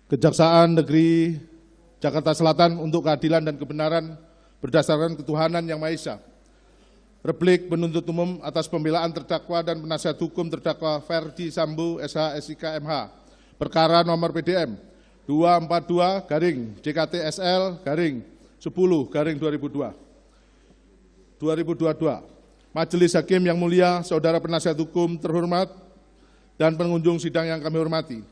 Kejaksaan Negeri Jakarta Selatan untuk keadilan dan kebenaran berdasarkan ketuhanan Yang Maha Esa. Replik penuntut umum atas pembelaan terdakwa dan penasihat hukum terdakwa Ferdi Sambo SH SIK MH. Perkara nomor PDM 242-JKT-SL-10-2022. Majelis Hakim yang mulia, saudara penasihat hukum terhormat, dan pengunjung sidang yang kami hormati.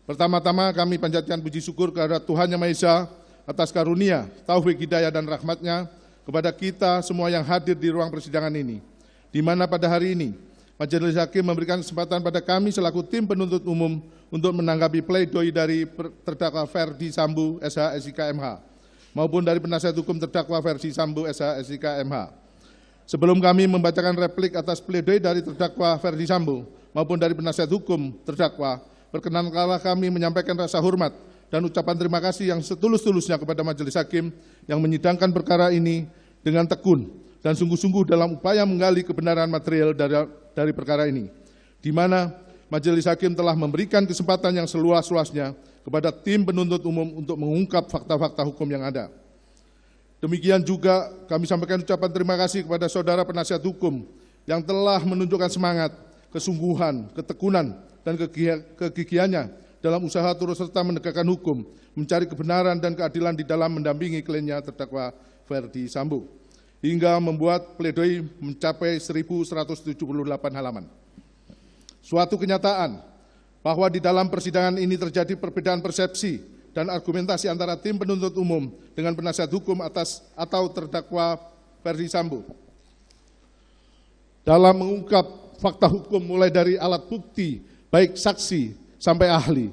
Pertama-tama kami panjatkan puji syukur kepada Tuhan Yang Maha Esa atas karunia, taufik, hidayah, dan rahmat-Nya kepada kita semua yang hadir di ruang persidangan ini, di mana pada hari ini Majelis Hakim memberikan kesempatan pada kami selaku tim penuntut umum untuk menanggapi pledoi dari terdakwa Ferdi Sambo SH SIK MH maupun dari penasihat hukum terdakwa Ferdi Sambo SH SIK MH. Sebelum kami membacakan replik atas pledoi dari terdakwa Ferdi Sambo maupun dari penasihat hukum terdakwa, perkenankanlah kami menyampaikan rasa hormat dan ucapan terima kasih yang setulus-tulusnya kepada Majelis Hakim yang menyidangkan perkara ini dengan tekun dan sungguh-sungguh dalam upaya menggali kebenaran material dari perkara ini, di mana Majelis Hakim telah memberikan kesempatan yang seluas-luasnya kepada tim penuntut umum untuk mengungkap fakta-fakta hukum yang ada. Demikian juga kami sampaikan ucapan terima kasih kepada saudara penasihat hukum yang telah menunjukkan semangat, kesungguhan, ketekunan, dan kegigihannya dalam usaha turut serta menegakkan hukum, mencari kebenaran dan keadilan di dalam mendampingi kliennya terdakwa Ferdi Sambo, hingga membuat pledoi mencapai 1.178 halaman. Suatu kenyataan bahwa di dalam persidangan ini terjadi perbedaan persepsi dan argumentasi antara tim penuntut umum dengan penasihat hukum atas atau terdakwa Ferdi Sambo dalam mengungkap fakta hukum mulai dari alat bukti, baik saksi sampai ahli.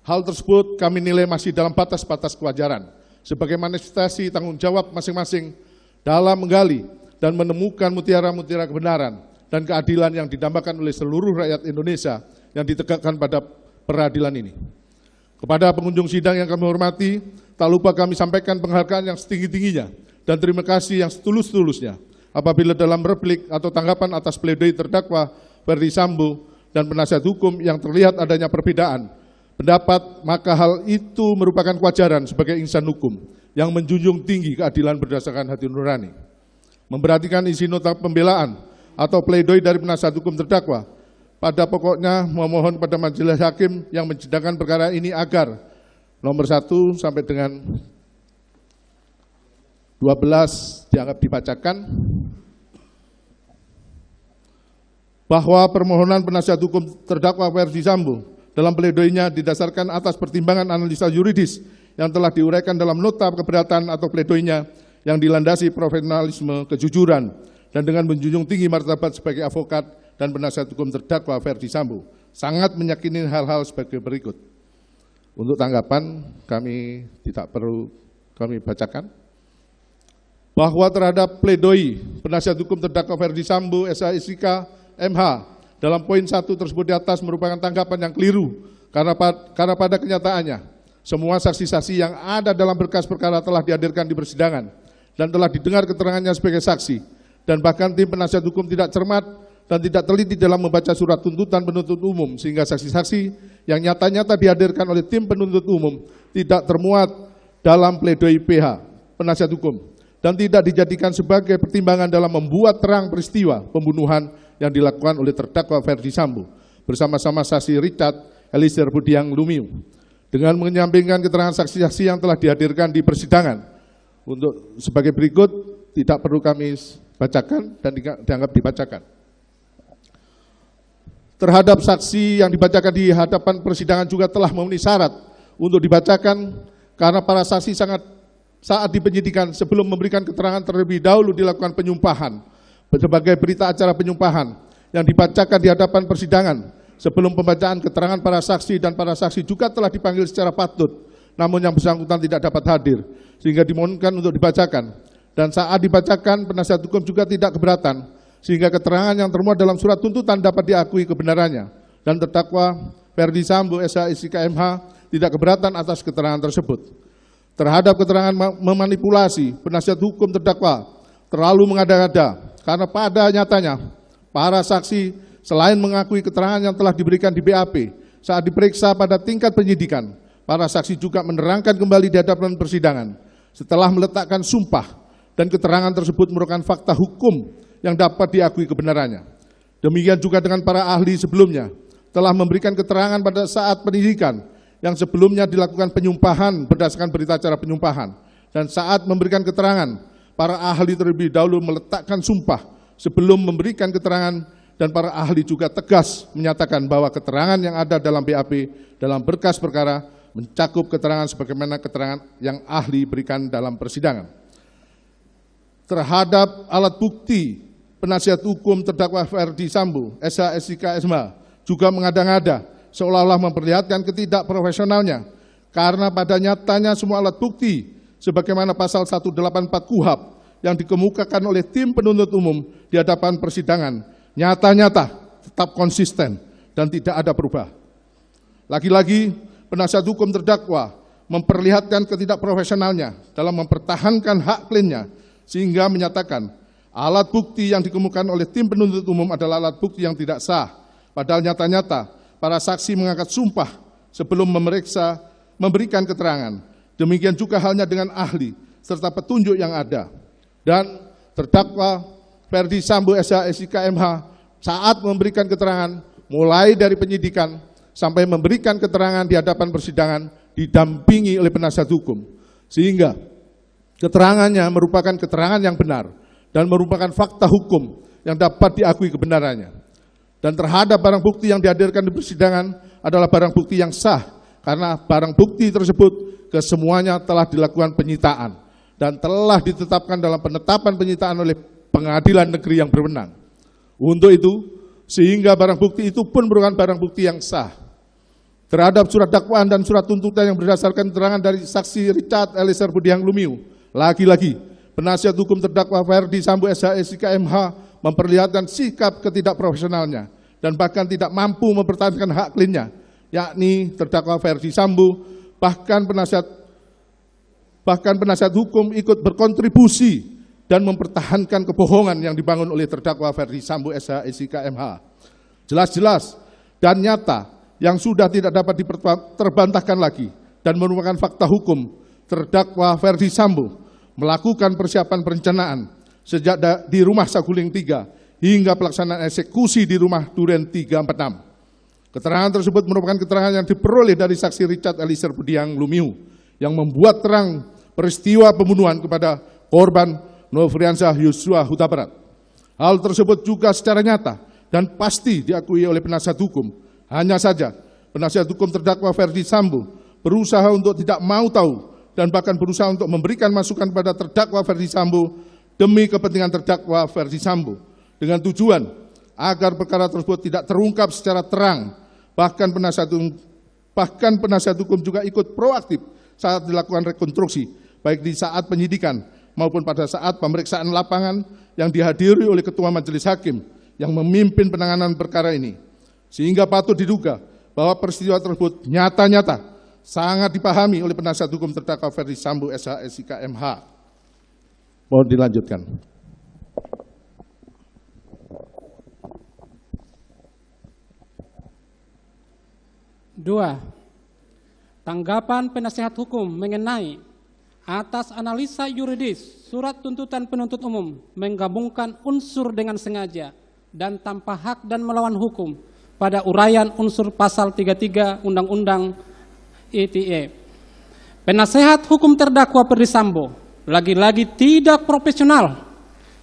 Hal tersebut kami nilai masih dalam batas-batas kewajaran sebagai manifestasi tanggung jawab masing-masing dalam menggali dan menemukan mutiara-mutiara kebenaran dan keadilan yang didambakan oleh seluruh rakyat Indonesia yang ditegakkan pada peradilan ini. Kepada pengunjung sidang yang kami hormati, tak lupa kami sampaikan penghargaan yang setinggi-tingginya dan terima kasih yang setulus-tulusnya apabila dalam replik atau tanggapan atas pledoi terdakwa Ferdi Sambo dan penasihat hukum yang terlihat adanya perbedaan pendapat, maka hal itu merupakan kewajaran sebagai insan hukum yang menjunjung tinggi keadilan berdasarkan hati nurani. Memperhatikan isi nota pembelaan atau pledoi dari penasihat hukum terdakwa, pada pokoknya memohon kepada Majelis Hakim yang menyidangkan perkara ini agar nomor 1 sampai dengan 12 dianggap dibacakan, bahwa permohonan penasihat hukum terdakwa Ferdi Sambo dalam pledoinya didasarkan atas pertimbangan analisa yuridis yang telah diuraikan dalam nota keberatan atau pledoinya yang dilandasi profesionalisme, kejujuran, dan dengan menjunjung tinggi martabat sebagai avokat dan penasihat hukum terdakwa Ferdi Sambo sangat meyakini hal-hal sebagai berikut. Untuk tanggapan kami tidak perlu kami bacakan. Bahwa terhadap pledoi penasihat hukum terdakwa Ferdi Sambo SH SIK MH dalam poin 1 tersebut di atas merupakan tanggapan yang keliru karena pada kenyataannya semua saksi-saksi yang ada dalam berkas perkara telah dihadirkan di persidangan dan telah didengar keterangannya sebagai saksi, dan bahkan tim penasihat hukum tidak cermat dan tidak teliti dalam membaca surat tuntutan penuntut umum sehingga saksi-saksi yang nyata-nyata dihadirkan oleh tim penuntut umum tidak termuat dalam pledoi PH penasihat hukum dan tidak dijadikan sebagai pertimbangan dalam membuat terang peristiwa pembunuhan yang dilakukan oleh terdakwa Ferdi Sambo bersama-sama saksi Richard Eliezer Budiang Lumiu, dengan menyampingkan keterangan saksi-saksi yang telah dihadirkan di persidangan. Untuk sebagai berikut tidak perlu kami bacakan dan dianggap dibacakan. Terhadap saksi yang dibacakan di hadapan persidangan juga telah memenuhi syarat untuk dibacakan karena para saksi saat di penyidikan sebelum memberikan keterangan terlebih dahulu dilakukan penyumpahan sebagai berita acara penyumpahan yang dibacakan di hadapan persidangan. Sebelum pembacaan keterangan para saksi dan para saksi juga telah dipanggil secara patut, namun yang bersangkutan tidak dapat hadir sehingga dimohonkan untuk dibacakan. Dan saat dibacakan penasihat hukum juga tidak keberatan sehingga keterangan yang termuat dalam surat tuntutan dapat diakui kebenarannya, dan terdakwa Ferdi Sambo SH SIK MH tidak keberatan atas keterangan tersebut. Terhadap keterangan memanipulasi, penasihat hukum terdakwa terlalu mengada-ngada karena pada nyatanya para saksi selain mengakui keterangan yang telah diberikan di BAP saat diperiksa pada tingkat penyidikan, para saksi juga menerangkan kembali di hadapan persidangan setelah meletakkan sumpah dan keterangan tersebut merupakan fakta hukum yang dapat diakui kebenarannya. Demikian juga dengan para ahli sebelumnya telah memberikan keterangan pada saat penyidikan yang sebelumnya dilakukan penyumpahan berdasarkan berita acara penyumpahan, dan saat memberikan keterangan para ahli terlebih dahulu meletakkan sumpah sebelum memberikan keterangan, dan para ahli juga tegas menyatakan bahwa keterangan yang ada dalam BAP dalam berkas perkara mencakup keterangan sebagaimana keterangan yang ahli berikan dalam persidangan. Terhadap alat bukti, penasihat hukum terdakwa Ferdi Sambo, SH, SIK, MH juga mengada-ngada seolah-olah memperlihatkan ketidakprofesionalnya karena pada nyatanya semua alat bukti sebagaimana pasal 184 KUHP yang dikemukakan oleh tim penuntut umum di hadapan persidangan nyata-nyata tetap konsisten dan tidak ada perubahan. Lagi-lagi penasihat hukum terdakwa memperlihatkan ketidakprofesionalnya dalam mempertahankan hak kliennya sehingga menyatakan alat bukti yang dikemukakan oleh tim penuntut umum adalah alat bukti yang tidak sah. Padahal nyata-nyata para saksi mengangkat sumpah sebelum memeriksa, memberikan keterangan. Demikian juga halnya dengan ahli serta petunjuk yang ada. Dan terdakwa Ferdi Sambo SH, SIK, MH saat memberikan keterangan mulai dari penyidikan sampai memberikan keterangan di hadapan persidangan didampingi oleh penasihat hukum. Sehingga keterangannya merupakan keterangan yang benar dan merupakan fakta hukum yang dapat diakui kebenarannya. Dan terhadap barang bukti yang dihadirkan di persidangan adalah barang bukti yang sah karena barang bukti tersebut kesemuanya telah dilakukan penyitaan dan telah ditetapkan dalam penetapan penyitaan oleh pengadilan negeri yang berwenang. Untuk itu, sehingga barang bukti itu pun merupakan barang bukti yang sah. Terhadap surat dakwaan dan surat tuntutan yang berdasarkan keterangan dari saksi Richard Eliezer Budiang Lumiu, lagi-lagi penasihat hukum terdakwa Ferdi Sambo SH, SIK, MH memperlihatkan sikap ketidakprofesionalnya dan bahkan tidak mampu mempertahankan hak kliennya, yakni terdakwa Ferdi Sambo. Bahkan penasihat hukum ikut berkontribusi dan mempertahankan kebohongan yang dibangun oleh terdakwa Ferdi Sambo SH, SIK, MH. Jelas-jelas dan nyata yang sudah tidak dapat terbantahkan lagi dan merupakan fakta hukum, terdakwa Ferdi Sambo melakukan persiapan perencanaan sejak di rumah Saguling 3 hingga pelaksanaan eksekusi di rumah Duren 346. Keterangan tersebut merupakan keterangan yang diperoleh dari saksi Richard Eliezer Budiang Lumiu yang membuat terang peristiwa pembunuhan kepada korban Nofriansah Yosua Huta Barat. Hal tersebut juga secara nyata dan pasti diakui oleh penasihat hukum. Hanya saja penasihat hukum terdakwa Ferdi Sambo berusaha untuk tidak mau tahu dan bahkan berusaha untuk memberikan masukan kepada terdakwa Ferdi Sambo demi kepentingan terdakwa Ferdi Sambo dengan tujuan agar perkara tersebut tidak terungkap secara terang. Bahkan penasihat hukum juga ikut proaktif saat dilakukan rekonstruksi, baik di saat penyidikan maupun pada saat pemeriksaan lapangan yang dihadiri oleh Ketua Majelis Hakim yang memimpin penanganan perkara ini. Sehingga patut diduga bahwa peristiwa tersebut nyata-nyata sangat dipahami oleh penasihat hukum terdakwa Ferdi Sambo SH, SIK, MH. Mohon dilanjutkan. Dua, tanggapan penasihat hukum mengenai atas analisa yuridis surat tuntutan penuntut umum menggabungkan unsur dengan sengaja dan tanpa hak dan melawan hukum pada uraian unsur pasal 33 Undang-Undang ITE. Penasehat hukum terdakwa Ferdi Sambo lagi-lagi tidak profesional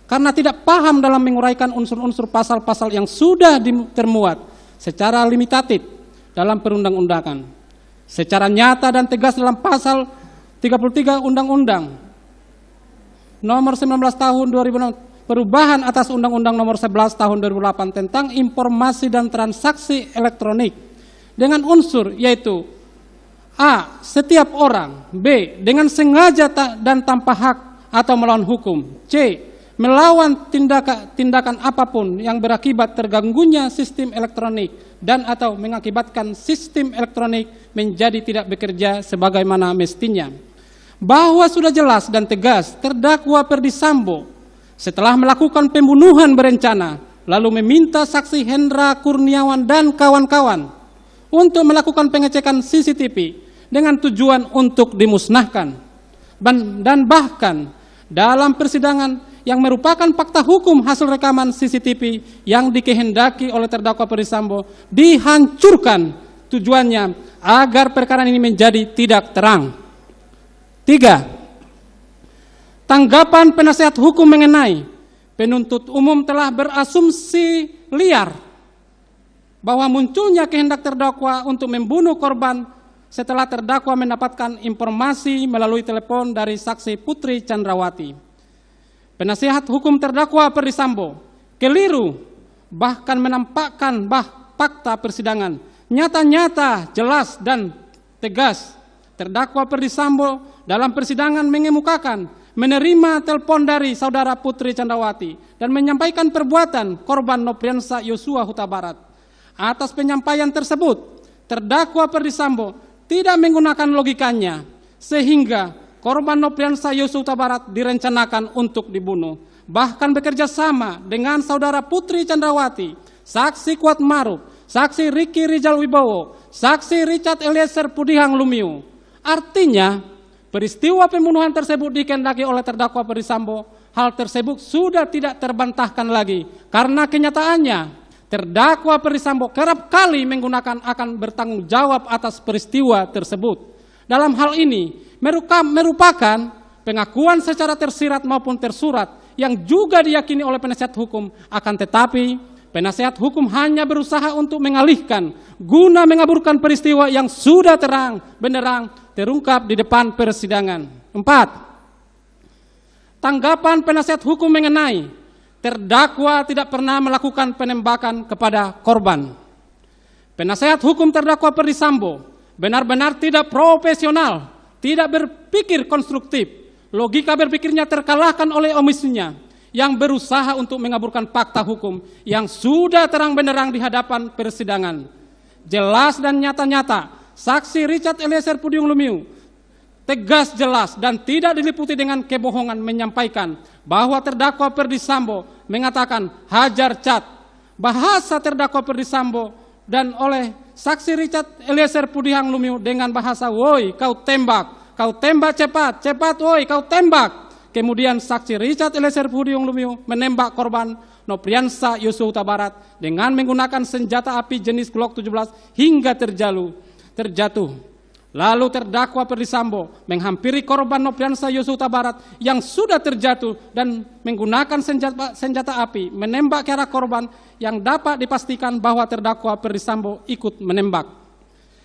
karena tidak paham dalam menguraikan unsur-unsur pasal-pasal yang sudah termuat secara limitatif dalam perundang-undangan, secara nyata dan tegas dalam pasal 33 Undang-Undang Nomor 19 Tahun 2006 perubahan atas Undang-Undang Nomor 11 Tahun 2008 tentang informasi dan transaksi elektronik dengan unsur yaitu A. Setiap orang. B. Dengan sengaja dan tanpa hak atau melawan hukum. C. Melawan tindakan apapun yang berakibat terganggunya sistem elektronik dan atau mengakibatkan sistem elektronik menjadi tidak bekerja sebagaimana mestinya. Bahwa sudah jelas dan tegas terdakwa Ferdi Sambo setelah melakukan pembunuhan berencana lalu meminta saksi Hendra Kurniawan dan kawan-kawan untuk melakukan pengecekan CCTV dengan tujuan untuk dimusnahkan. Dan bahkan dalam persidangan yang merupakan fakta hukum hasil rekaman CCTV yang dikehendaki oleh terdakwa Perdisambo dihancurkan, tujuannya agar perkara ini menjadi tidak terang. 3. Tanggapan penasihat hukum mengenai penuntut umum telah berasumsi liar bahwa munculnya kehendak terdakwa untuk membunuh korban setelah terdakwa mendapatkan informasi melalui telepon dari saksi Putri Chandrawati. Penasihat hukum terdakwa Perdisambo keliru bahkan menampakkan fakta persidangan nyata-nyata, jelas dan tegas. Terdakwa Perdisambo dalam persidangan mengemukakan menerima telepon dari saudara Putri Chandrawati dan menyampaikan perbuatan korban Nopriansa Yosua Huta Barat. Atas penyampaian tersebut, terdakwa Perdisambo tidak menggunakan logikanya, sehingga korban Nopriansa Yosua Huta Barat direncanakan untuk dibunuh. Bahkan bekerja sama dengan saudara Putri Chandrawati, saksi Kuat Maruf, saksi Ricky Rijal Wibowo, saksi Richard Eliezer Pudihang Lumiu. Artinya, peristiwa pembunuhan tersebut dikehendaki oleh terdakwa Perdisambo. Hal tersebut sudah tidak terbantahkan lagi, karena kenyataannya terdakwa Perdisambo kerap kali menggunakan akan bertanggung jawab atas peristiwa tersebut. Dalam hal ini merupakan pengakuan secara tersirat maupun tersurat yang juga diyakini oleh penasihat hukum. Akan tetapi penasihat hukum hanya berusaha untuk mengalihkan guna mengaburkan peristiwa yang sudah terang benderang terungkap di depan persidangan. 4. Tanggapan penasihat hukum mengenai terdakwa tidak pernah melakukan penembakan kepada korban. Penasihat hukum terdakwa Perdisambo benar-benar tidak profesional, tidak berpikir konstruktif. Logika berpikirnya terkalahkan oleh omisinya yang berusaha untuk mengaburkan fakta hukum yang sudah terang benderang di hadapan persidangan. Jelas dan nyata-nyata, saksi Richard Eliezer Pudihang Lumiu tegas, jelas, dan tidak diliputi dengan kebohongan menyampaikan bahwa terdakwa Perdisambo mengatakan hajar cat. Bahasa terdakwa Perdisambo dan oleh saksi Richard Eliezer Pudihang Lumiu dengan bahasa woi kau tembak cepat, cepat woi kau tembak. Kemudian saksi Richard Eliezer Pudihang Lumiu menembak korban Nopriansa Yosua Huta Barat dengan menggunakan senjata api jenis Glock 17 hingga terjatuh. Lalu terdakwa Perdisambo menghampiri korban Nopriansa Yosua Huta Barat yang sudah terjatuh dan menggunakan senjata api menembak ke arah korban yang dapat dipastikan bahwa terdakwa Perdisambo ikut menembak.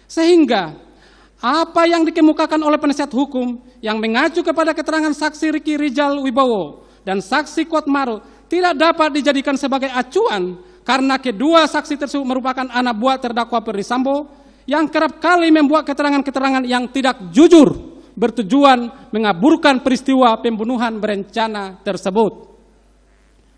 Sehingga apa yang dikemukakan oleh penasihat hukum yang mengacu kepada keterangan saksi Ricky Rijal Wibowo dan saksi Kuat Maruf tidak dapat dijadikan sebagai acuan karena kedua saksi tersebut merupakan anak buah terdakwa Perdisambo yang kerap kali membuat keterangan-keterangan yang tidak jujur bertujuan mengaburkan peristiwa pembunuhan berencana tersebut.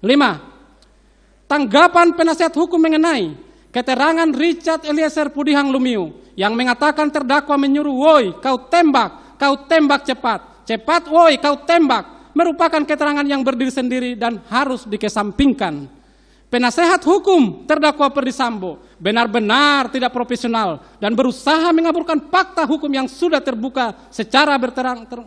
5. Tanggapan penasihat hukum mengenai keterangan Richard Eliezer Pudihang Lumiu yang mengatakan terdakwa menyuruh woi kau tembak cepat, cepat woi kau tembak, merupakan keterangan yang berdiri sendiri dan harus dikesampingkan. Penasehat hukum terdakwa Perdisambo benar-benar tidak profesional dan berusaha mengaburkan fakta hukum yang sudah terbuka secara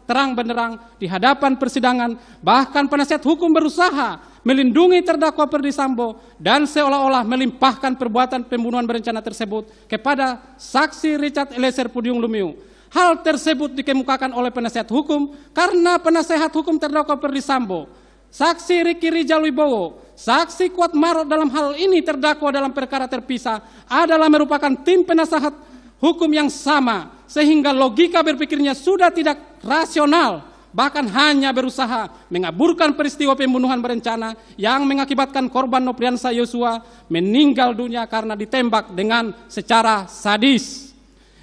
terang benderang di hadapan persidangan. Bahkan penasihat hukum berusaha melindungi terdakwa Perdisambo dan seolah-olah melimpahkan perbuatan pembunuhan berencana tersebut kepada saksi Richard Eliezer Pudihang Lumiu. Hal tersebut dikemukakan oleh penasihat hukum karena penasehat hukum terdakwa Perdisambo, saksi Ricky Rijal Wibowo, saksi Kuat Maruf dalam hal ini terdakwa dalam perkara terpisah adalah merupakan tim penasehat hukum yang sama, sehingga logika berpikirnya sudah tidak rasional, bahkan hanya berusaha mengaburkan peristiwa pembunuhan berencana yang mengakibatkan korban Nopriansa Yosua meninggal dunia karena ditembak dengan secara sadis.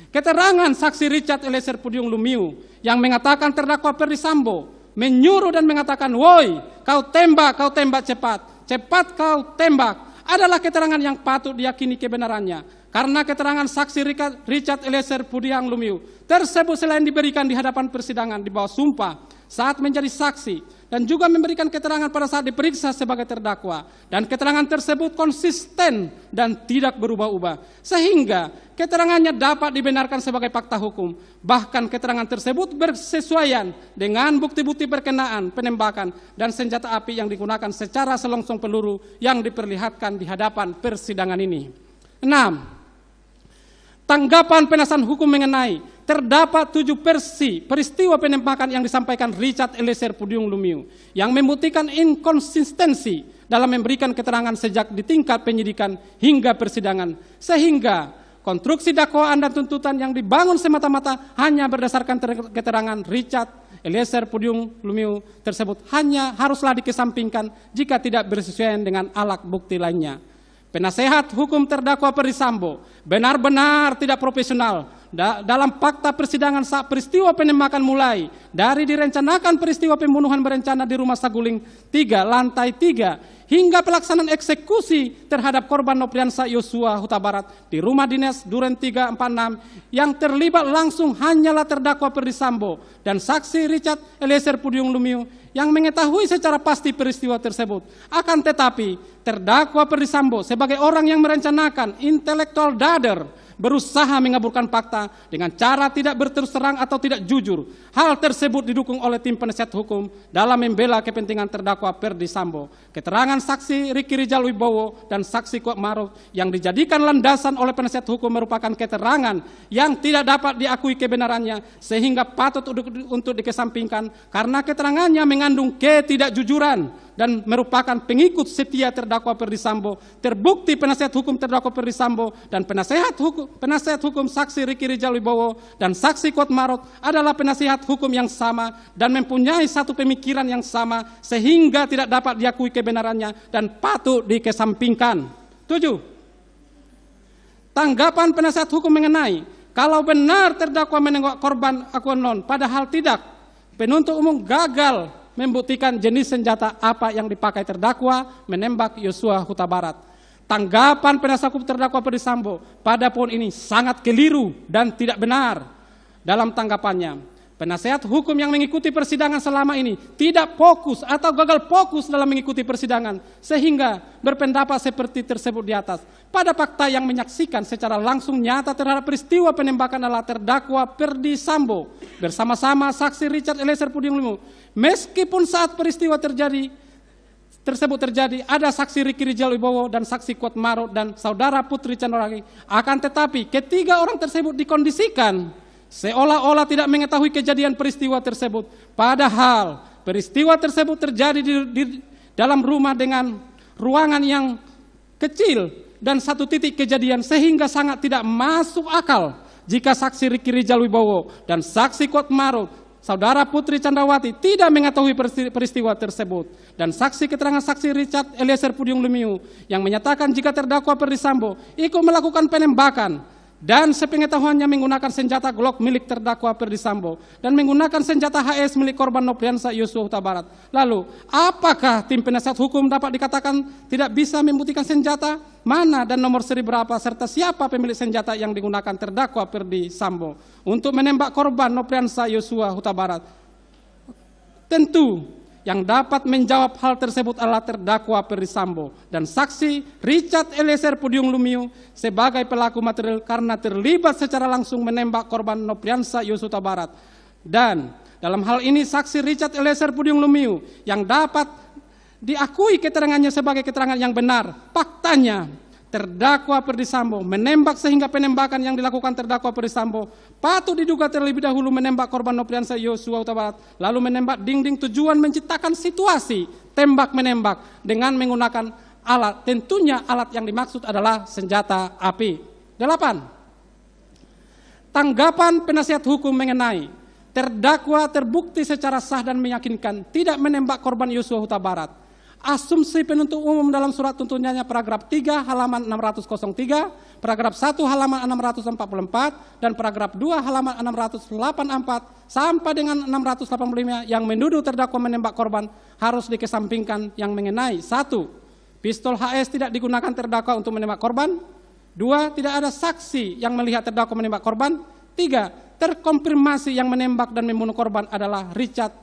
Keterangan saksi Richard Eliezer Pudihang Lumiu yang mengatakan terdakwa Perdisambo menyuruh dan mengatakan woi kau tembak cepat, cepat kau tembak adalah keterangan yang patut diyakini kebenarannya Karena keterangan saksi Richard Eliezer Pudiang Lumiu tersebut selain diberikan di hadapan persidangan di bawah sumpah saat menjadi saksi dan juga memberikan keterangan pada saat diperiksa sebagai terdakwa, dan keterangan tersebut konsisten dan tidak berubah-ubah sehingga keterangannya dapat dibenarkan sebagai fakta hukum. Bahkan keterangan tersebut bersesuaian dengan bukti-bukti berkenaan penembakan dan senjata api yang digunakan secara selongsong peluru yang diperlihatkan di hadapan persidangan ini. 6. Tanggapan penasihat hukum mengenai terdapat 7 versi peristiwa penembakan yang disampaikan Richard Eliezer Pudiang Lumiu yang membuktikan inkonsistensi dalam memberikan keterangan sejak di tingkat penyidikan hingga persidangan, sehingga konstruksi dakwaan dan tuntutan yang dibangun semata-mata hanya berdasarkan keterangan Richard Eliezer Pudiang Lumiu tersebut hanya haruslah dikesampingkan jika tidak bersesuaian dengan alat bukti lainnya. Penasehat hukum terdakwa Ferdy Sambo benar-benar tidak profesional dalam fakta persidangan saat peristiwa penembakan mulai dari direncanakan peristiwa pembunuhan berencana di Rumah Saguling 3 lantai 3 hingga pelaksanaan eksekusi terhadap korban Nopriansa Yosua Huta Barat di rumah dinas Duren 346 yang terlibat langsung hanyalah terdakwa Ferdy Sambo dan saksi Richard Eliezer Pudiang Lumiu yang mengetahui secara pasti peristiwa tersebut. Akan tetapi terdakwa Ferdy Sambo sebagai orang yang merencanakan intelektual dader berusaha mengaburkan fakta dengan cara tidak berterus terang atau tidak jujur. Hal tersebut didukung oleh tim penasihat hukum dalam membela kepentingan terdakwa Ferdy Sambo. Keterangan saksi Ricky Rijal Wibowo dan saksi Kuat Maruf yang dijadikan landasan oleh penasihat hukum merupakan keterangan yang tidak dapat diakui kebenarannya sehingga patut untuk dikesampingkan karena keterangannya mengandung ketidakjujuran dan merupakan pengikut setia terdakwa Ferdy Sambo. Terbukti penasihat hukum terdakwa Ferdy Sambo dan penasihat hukum saksi Ricky Rijal Wibowo dan saksi Kuat Maruf adalah penasihat hukum yang sama dan mempunyai satu pemikiran yang sama sehingga tidak dapat diakui kebenarannya dan patut dikesampingkan. 7. Tanggapan penasihat hukum mengenai kalau benar terdakwa menengok korban akuanon padahal tidak, penuntut umum gagal membuktikan jenis senjata apa yang dipakai terdakwa menembak Yosua Huta Barat. Tanggapan penasihat hukum terdakwa Ferdy Sambo pada poin ini sangat keliru dan tidak benar dalam tanggapannya. Penasihat hukum yang mengikuti persidangan selama ini tidak fokus atau gagal fokus dalam mengikuti persidangan sehingga berpendapat seperti tersebut di atas. Pada fakta yang menyaksikan secara langsung nyata terhadap peristiwa penembakan adalah terdakwa Ferdy Sambo bersama-sama saksi Richard Eliezer Pudiang Lumiu. Meskipun saat peristiwa tersebut terjadi ada saksi Ricky Rijal Wibowo dan saksi Kuat Maruf dan saudara Putri Chandrawati, akan tetapi ketiga orang tersebut dikondisikan seolah-olah tidak mengetahui kejadian peristiwa tersebut. Padahal peristiwa tersebut terjadi di dalam rumah dengan ruangan yang kecil dan satu titik kejadian sehingga sangat tidak masuk akal jika saksi Ricky Rijal Wibowo dan saksi Kuat Maruf, saudara Putri Chandrawati tidak mengetahui peristiwa tersebut. Dan saksi keterangan saksi Richard Eliezer Pudiang Lumiu yang menyatakan jika terdakwa Ferdy Sambo ikut melakukan penembakan dan sepengetahuannya menggunakan senjata Glock milik terdakwa Ferdy Sambo dan menggunakan senjata HS milik korban Nopriansa Yosua Huta Barat. Lalu, apakah tim penasihat hukum dapat dikatakan tidak bisa membuktikan senjata mana dan nomor seri berapa serta siapa pemilik senjata yang digunakan terdakwa Ferdy Sambo untuk menembak korban Nopriansa Yosua Huta Barat? Tentu yang dapat menjawab hal tersebut adalah terdakwa Ferdy Sambo dan saksi Richard Eliezer Pudiang Lumiu sebagai pelaku material karena terlibat secara langsung menembak korban Nopriansa Yosua Huta Barat. Dan dalam hal ini saksi Richard Eliezer Pudiang Lumiu yang dapat diakui keterangannya sebagai keterangan yang benar. Faktanya terdakwa Ferdy Sambo menembak sehingga penembakan yang dilakukan terdakwa Ferdy Sambo patut diduga terlebih dahulu menembak korban Nopriansa Yosua Huta Barat lalu menembak dinding tujuan menciptakan situasi tembak-menembak dengan menggunakan alat. Tentunya alat yang dimaksud adalah senjata api. 8. Tanggapan penasihat hukum mengenai terdakwa terbukti secara sah dan meyakinkan tidak menembak korban Yosua Huta Barat. Asumsi penuntut umum dalam surat tuntutannya paragraf 3 halaman 603, paragraf 1 halaman 644, dan paragraf 2 halaman 684 sampai dengan 685 yang menuduh terdakwa menembak korban harus dikesampingkan yang mengenai 1. Pistol HS tidak digunakan terdakwa untuk menembak korban. 2. Tidak ada saksi yang melihat terdakwa menembak korban. 3. Terkonfirmasi yang menembak dan membunuh korban adalah Richard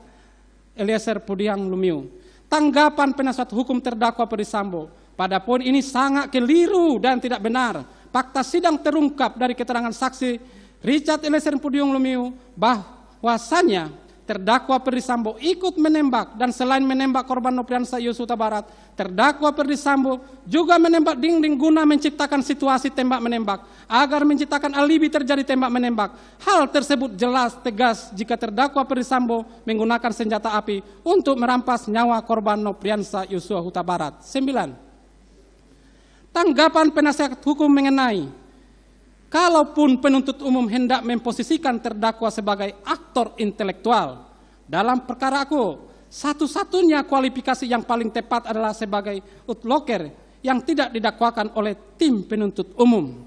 Eliezer Pudiang Lumiu. Tanggapan penasihat hukum terdakwa Ferdy Sambo pada poin ini sangat keliru dan tidak benar. Fakta sidang terungkap dari keterangan saksi Richard Eliezer Pudiang Lumiu bahwasanya terdakwa Ferdy Sambo ikut menembak dan selain menembak korban Nopriansah Yosua Huta Barat, terdakwa Ferdy Sambo juga menembak dinding guna menciptakan situasi tembak-menembak agar menciptakan alibi terjadi tembak-menembak. Hal tersebut jelas tegas jika terdakwa Ferdy Sambo menggunakan senjata api untuk merampas nyawa korban Nopriansah Yosua Huta Barat. 9. Tanggapan penasihat hukum mengenai kalaupun penuntut umum hendak memposisikan terdakwa sebagai aktor intelektual dalam perkara aku, satu-satunya kualifikasi yang paling tepat adalah sebagai outlocker yang tidak didakwakan oleh tim penuntut umum.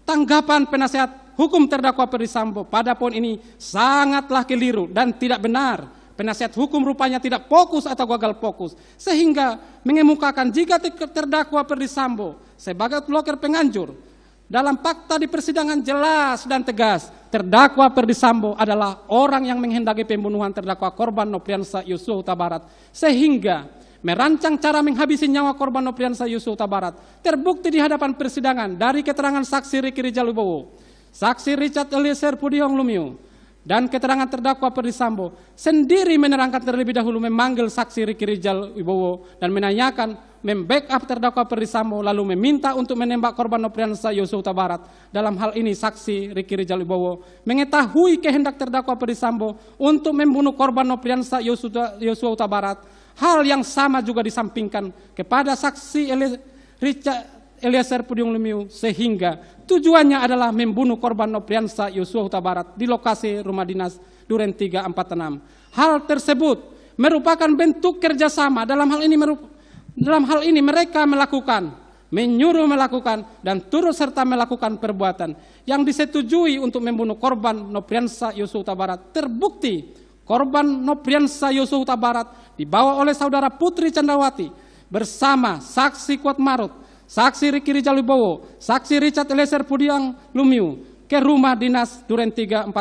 Tanggapan penasihat hukum terdakwa Ferdy Sambo pada poin ini sangatlah keliru dan tidak benar. Penasihat hukum rupanya tidak fokus atau gagal fokus, sehingga mengemukakan jika terdakwa Ferdy Sambo sebagai outlocker penganjur. Dalam fakta di persidangan jelas dan tegas, terdakwa Ferdy Sambo adalah orang yang menghendaki pembunuhan terdakwa korban Nopriansah Yosua Huta Barat, sehingga merancang cara menghabisi nyawa korban Nopriansah Yosua Huta Barat. Terbukti di hadapan persidangan dari keterangan saksi Ricky Rijal Wibowo, saksi Richard Eliezer Pudiang Lumiu, dan keterangan terdakwa Ferdy Sambo sendiri menerangkan terlebih dahulu memanggil saksi Ricky Rijal Wibowo dan menanyakan membackup terdakwa Ferdy Sambo lalu meminta untuk menembak korban Nopriansah Yosua Huta Barat. Dalam hal ini saksi Ricky Rijal Wibowo mengetahui kehendak terdakwa Ferdy Sambo untuk membunuh korban Nopriansah Yosua Huta Barat. Hal yang sama juga disampingkan kepada saksi Richard Eliezer Pudiang Lumiu, sehingga tujuannya adalah membunuh korban Nopriansah Yosua Huta Barat di lokasi rumah dinas Duren 346. Hal tersebut merupakan bentuk kerjasama. Dalam hal ini mereka menyuruh melakukan dan turut serta melakukan perbuatan yang disetujui untuk membunuh korban Nopriansah Yosua Huta Barat. Terbukti korban Nopriansah Yosua Huta Barat dibawa oleh saudara Putri Candrawati bersama saksi Kuatmaruf, saksi Ricky Rijal Wibowo, saksi Richard Eliezer Pudiang Lumiu ke rumah dinas Duren 346,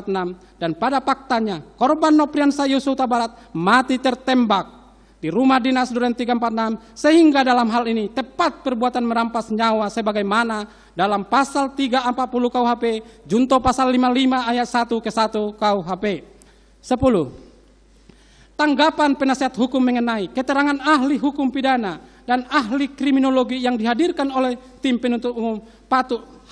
dan pada faktanya korban Nopriansah Yosua Huta Barat mati tertembak di rumah dinas Duren 346, sehingga dalam hal ini tepat perbuatan merampas nyawa sebagaimana dalam pasal 340 KUHP junto pasal 55 ayat 1 ke 1 KUHP. 10. Tanggapan penasihat hukum mengenai keterangan ahli hukum pidana dan ahli kriminologi yang dihadirkan oleh tim penuntut umum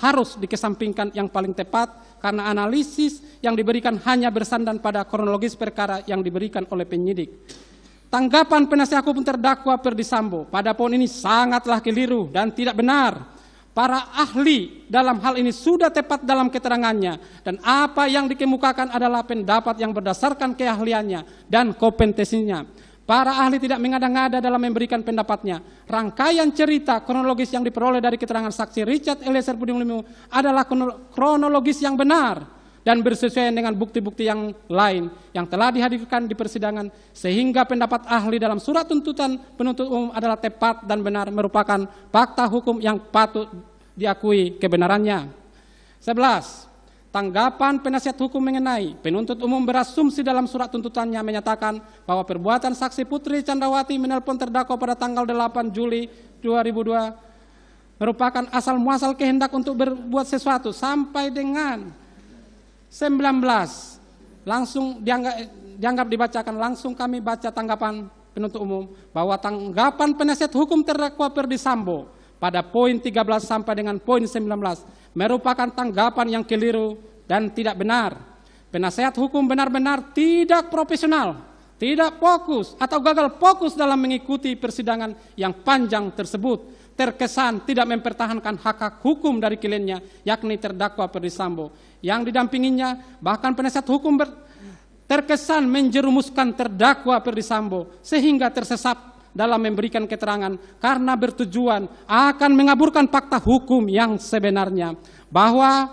harus dikesampingkan yang paling tepat karena analisis yang diberikan hanya bersandar pada kronologis perkara yang diberikan oleh penyidik. Tanggapan penasihat hukum terdakwa Ferdy Sambo pada poin ini sangatlah keliru dan tidak benar. Para ahli dalam hal ini sudah tepat dalam keterangannya dan apa yang dikemukakan adalah pendapat yang berdasarkan keahliannya dan kompetensinya. Para ahli tidak mengada-ngada dalam memberikan pendapatnya. Rangkaian cerita kronologis yang diperoleh dari keterangan saksi Richard Eliezer Pudiang Lumiu adalah kronologis yang benar dan bersesuaian dengan bukti-bukti yang lain yang telah dihadirkan di persidangan, sehingga pendapat ahli dalam surat tuntutan penuntut umum adalah tepat dan benar, merupakan fakta hukum yang patut diakui kebenarannya. 11. Tanggapan penasihat hukum mengenai penuntut umum berasumsi dalam surat tuntutannya menyatakan bahwa perbuatan saksi Putri Candrawati menelpon terdakwa pada tanggal 8 Juli 2002 merupakan asal muasal kehendak untuk berbuat sesuatu sampai dengan 19. Langsung dianggap dibacakan. Langsung kami baca tanggapan penuntut umum bahwa tanggapan penasihat hukum terdakwa Ferdy Sambo pada poin 13 sampai dengan poin 19 merupakan tanggapan yang keliru dan tidak benar. Penasihat hukum benar-benar tidak profesional, tidak fokus atau gagal fokus dalam mengikuti persidangan yang panjang tersebut. Terkesan tidak mempertahankan hak-hak hukum dari kliennya, yakni terdakwa Ferdy Sambo. Yang didampinginya, bahkan penasihat hukum terkesan menjerumuskan terdakwa Ferdy Sambo sehingga tersesat dalam memberikan keterangan karena bertujuan akan mengaburkan fakta hukum yang sebenarnya, bahwa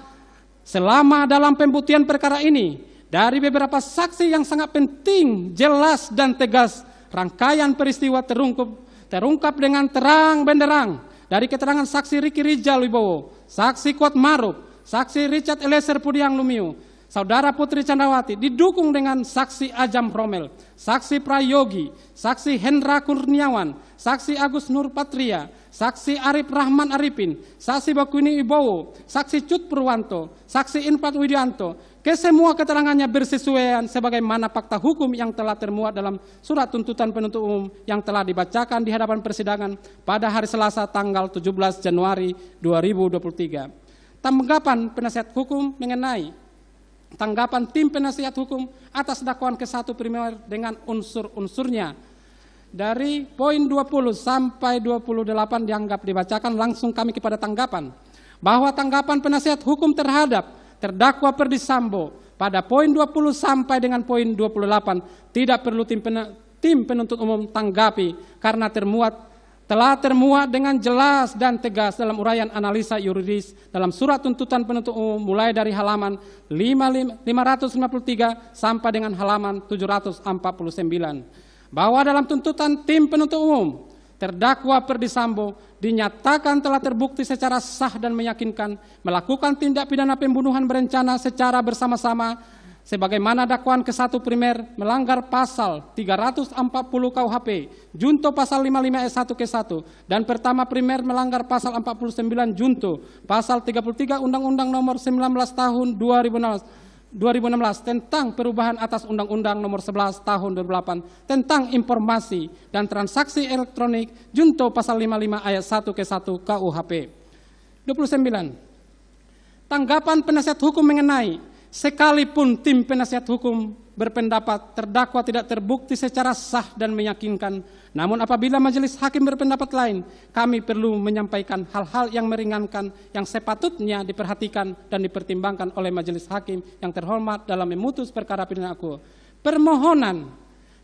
selama dalam pembuktian perkara ini dari beberapa saksi yang sangat penting, jelas dan tegas, rangkaian peristiwa terungkap dengan terang benderang dari keterangan saksi Ricky Rijal Wibowo, Saksi Kuat Maruf, Saksi Richard Eliezer Pudiang Lumiu, Saudara Putri Candrawati didukung dengan Saksi Ajam Romel, Saksi Prayogi, Saksi Hendra Kurniawan, Saksi Agus Nur Patria, Saksi Arif Rahman Arifin, Saksi Bakuni Ibowo, Saksi Cut Purwanto, Saksi Infat Widianto, kesemua keterangannya bersesuaian sebagaimana fakta hukum yang telah termuat dalam surat tuntutan penuntut umum yang telah dibacakan di hadapan persidangan pada hari Selasa tanggal 17 Januari 2023. Tanggapan penasihat hukum mengenai tanggapan tim penasihat hukum atas dakwaan ke-1 primer dengan unsur-unsurnya. Dari poin 20 sampai 28 dianggap dibacakan, langsung kami kepada tanggapan. Bahwa tanggapan penasihat hukum terhadap terdakwa Ferdi Sambo pada poin 20 sampai dengan poin 28 tidak perlu tim penuntut umum tanggapi karena telah termuat dengan jelas dan tegas dalam uraian analisa yuridis dalam surat tuntutan penuntut umum mulai dari halaman 553 sampai dengan halaman 749. Bahwa dalam tuntutan tim penuntut umum, terdakwa Ferdi Sambo dinyatakan telah terbukti secara sah dan meyakinkan melakukan tindak pidana pembunuhan berencana secara bersama-sama sebagaimana dakwaan ke-1 primer melanggar pasal 340 KUHP, junto pasal 55 ayat 1 ke-1, dan pertama primer melanggar pasal 49 junto pasal 33 Undang-Undang Nomor 19 Tahun 2016 tentang perubahan atas Undang-Undang Nomor 11 Tahun 2008 tentang informasi dan transaksi elektronik junto pasal 55 ayat 1 ke-1 KUHP. 29. Tanggapan penasihat hukum mengenai sekalipun tim penasihat hukum berpendapat terdakwa tidak terbukti secara sah dan meyakinkan, namun apabila majelis hakim berpendapat lain, kami perlu menyampaikan hal-hal yang meringankan yang sepatutnya diperhatikan dan dipertimbangkan oleh majelis hakim yang terhormat dalam memutus perkara pidana aku. Permohonan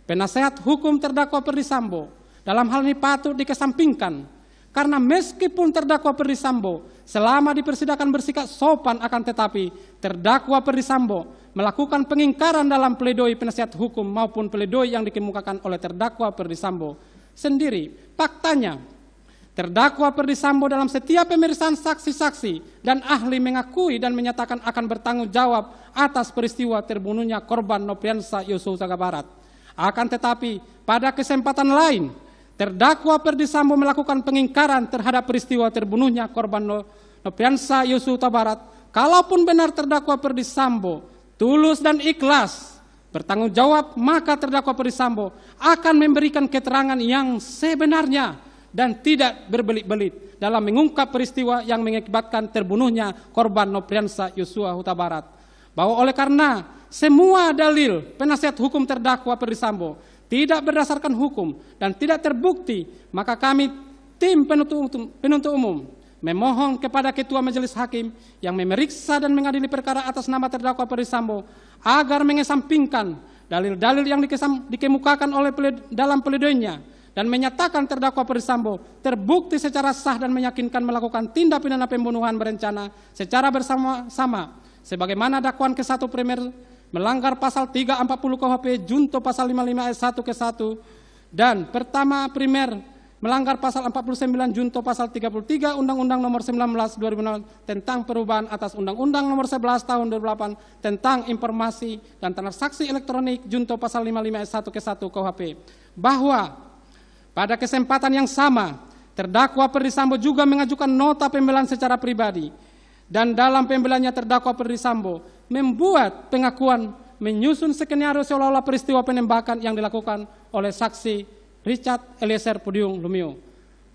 penasihat hukum terdakwa Ferdi Sambo dalam hal ini patut dikesampingkan karena meskipun terdakwa Ferdi Sambo selama di persidangan bersikap sopan, akan tetapi terdakwa Ferdi Sambo melakukan pengingkaran dalam pledoi penasihat hukum maupun pledoi yang dikemukakan oleh terdakwa Ferdi Sambo sendiri. Faktanya, terdakwa Ferdi Sambo dalam setiap pemeriksaan saksi-saksi dan ahli mengakui dan menyatakan akan bertanggung jawab atas peristiwa terbunuhnya korban Nopriansa Yosua Huta Barat. Akan tetapi, pada kesempatan lain, terdakwa Ferdi Sambo melakukan pengingkaran terhadap peristiwa terbunuhnya korban Nopriansa Yosua Huta Barat. Kalaupun benar terdakwa Ferdi Sambo tulus dan ikhlas bertanggung jawab, maka terdakwa Ferdi Sambo akan memberikan keterangan yang sebenarnya dan tidak berbelit-belit dalam mengungkap peristiwa yang mengakibatkan terbunuhnya korban Nopriansa Yosua Huta Barat. Bahwa oleh karena semua dalil penasihat hukum terdakwa Ferdi Sambo tidak berdasarkan hukum dan tidak terbukti, maka kami tim penuntut umum memohon kepada Ketua Majelis Hakim yang memeriksa dan mengadili perkara atas nama terdakwa Ferdi Sambo agar mengesampingkan dalil-dalil yang dikemukakan oleh dalam pledoinya dan menyatakan terdakwa Ferdi Sambo terbukti secara sah dan meyakinkan melakukan tindak pidana pembunuhan berencana secara bersama-sama sebagaimana dakwaan ke-1 primer melanggar pasal 340 KUHP junto pasal 55 ayat 1 ke-1 dan pertama primer melanggar pasal 49 junto pasal 33 Undang-Undang Nomor 19 2006 tentang perubahan atas Undang-Undang Nomor 11 Tahun 2008 tentang informasi dan transaksi elektronik junto pasal 55 ayat 1 ke-1 KUHP. Bahwa pada kesempatan yang sama terdakwa Ferdi Sambo juga mengajukan nota pembelaan secara pribadi dan dalam pembelaannya terdakwa Ferdi Sambo membuat pengakuan menyusun skenario seolah-olah peristiwa penembakan yang dilakukan oleh saksi Richard Eliezer Pudiang Lumiu.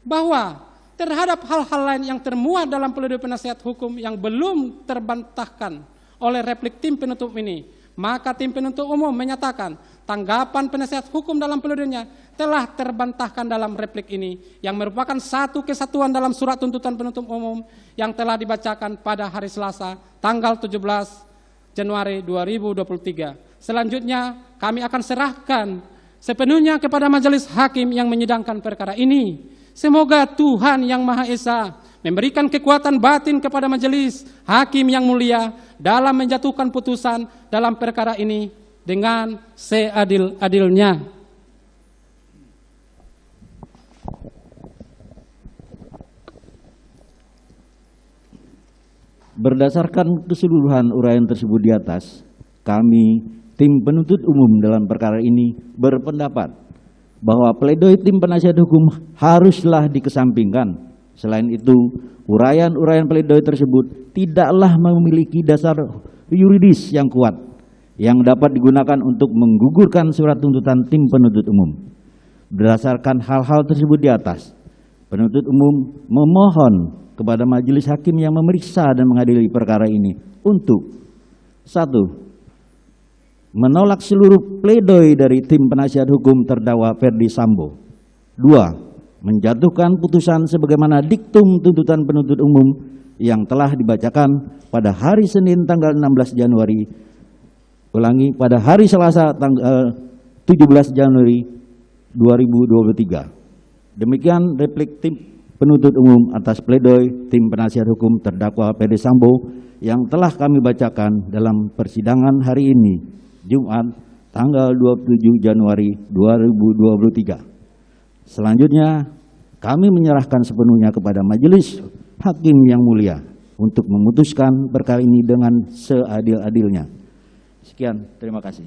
Bahwa terhadap hal-hal lain yang termuat dalam pledoi penasihat hukum yang belum terbantahkan oleh replik tim penuntut ini, maka tim penuntut umum menyatakan tanggapan penasihat hukum dalam pledoinya telah terbantahkan dalam replik ini yang merupakan satu kesatuan dalam surat tuntutan penuntut umum yang telah dibacakan pada hari Selasa tanggal 17 Januari 2023. Selanjutnya kami akan serahkan sepenuhnya kepada majelis hakim yang menyidangkan perkara ini. Semoga Tuhan Yang Maha Esa memberikan kekuatan batin kepada majelis hakim yang mulia dalam menjatuhkan putusan dalam perkara ini dengan seadil-adilnya. Berdasarkan keseluruhan uraian tersebut di atas, kami, tim penuntut umum dalam perkara ini berpendapat bahwa pledoi tim penasihat hukum haruslah dikesampingkan. Selain itu, uraian-uraian pledoi tersebut tidaklah memiliki dasar yuridis yang kuat yang dapat digunakan untuk menggugurkan surat tuntutan tim penuntut umum. Berdasarkan hal-hal tersebut di atas, penuntut umum memohon kepada majelis hakim yang memeriksa dan mengadili perkara ini untuk 1. Menolak seluruh pledoi dari tim penasihat hukum terdakwa Ferdi Sambo. 2. Menjatuhkan putusan sebagaimana diktum tuntutan penuntut umum yang telah dibacakan pada hari Senin tanggal 16 Januari, pada hari Selasa tanggal 17 Januari 2023. Demikian replik tim penuntut umum atas pledoi tim penasihat hukum terdakwa Ferdi Sambo yang telah kami bacakan dalam persidangan hari ini, Jumat tanggal 27 Januari 2023. Selanjutnya, kami menyerahkan sepenuhnya kepada majelis hakim yang mulia untuk memutuskan perkara ini dengan seadil-adilnya. Sekian, terima kasih.